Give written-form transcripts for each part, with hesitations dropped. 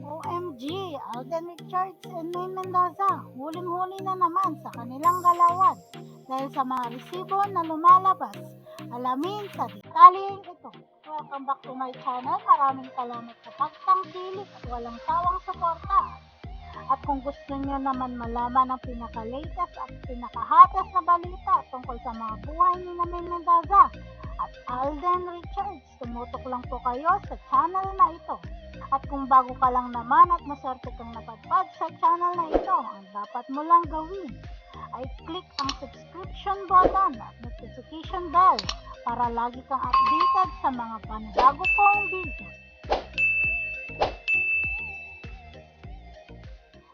OMG, Alden Richards and May Mendoza, huling-huli na naman sa kanilang galawan dahil sa mga resibo na lumalabas. Alamin sa detalyeng ito. Welcome back to my channel. Maraming salamat sa pagtangkilik at walang sawang suporta. At kung gusto nyo naman malaman ang pinaka-latest at pinaka-hottest na balita tungkol sa mga buhay ni May Mendoza at Alden Richards, tumutok lang po kayo sa channel na ito. At kung bago ka lang naman at maswerte kang napadpad sa channel na ito, ang dapat mo lang gawin ay click ang subscription button at notification bell para lagi kang updated sa mga panibago kong video.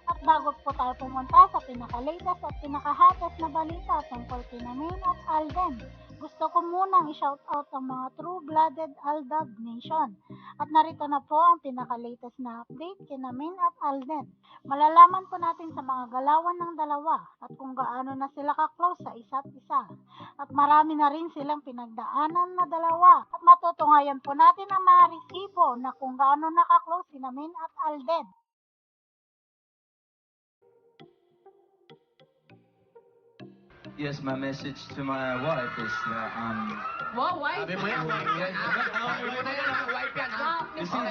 At bago po tayo pumunta sa pinaka-latest at pinaka-hottest na balita tungkol kina May at Alden, gusto ko munang i-shoutout ang mga true-blooded Aldab Nation. At narito na po ang pinaka-latest na update kina May at Alden. Malalaman po natin sa mga galawan ng dalawa at kung gaano na sila ka-close sa isa't isa. At marami na rin silang pinagdaanan na dalawa. At matutunghayan po natin ang mga resibo na kung gaano naka-close sina May at Alden. Yes, my message to my wife is that Wow, wife? Sabi mo yan, wife yan. Sabi mo na yan, wife yan, ha? you see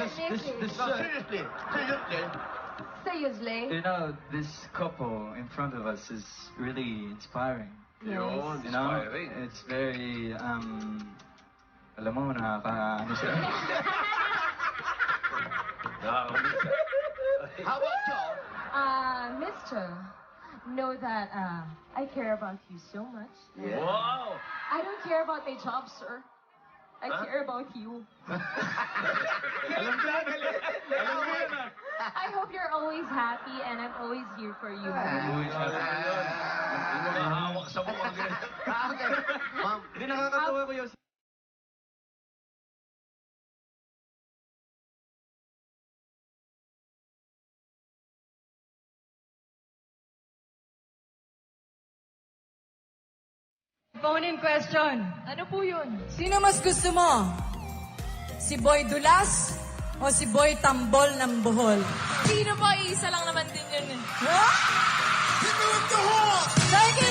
this No, seriously. Seriously. Seriously? you know, this couple in front of us is really inspiring. Yun, You know, inspiring. it's very alam mo ano siya. How about you? Mister, know that I care about you so much. Yeah. Wow! I don't care about my job, sir. I care about you. Alam ko yan, alam ko yan ah. I hope you're always happy and I'm always here for you. Uy, sabi ko yun. Hindi mo nakahawak sa mukha ganyan. Okay. Ma'am, Hindi nakakatawa ko yun. Phone-in question. Ano po yun? Sino mas gusto mo? Si Boy Dulas o si Boy Tambol ng Bohol? Sino po? Isa lang naman din yun. Thank you,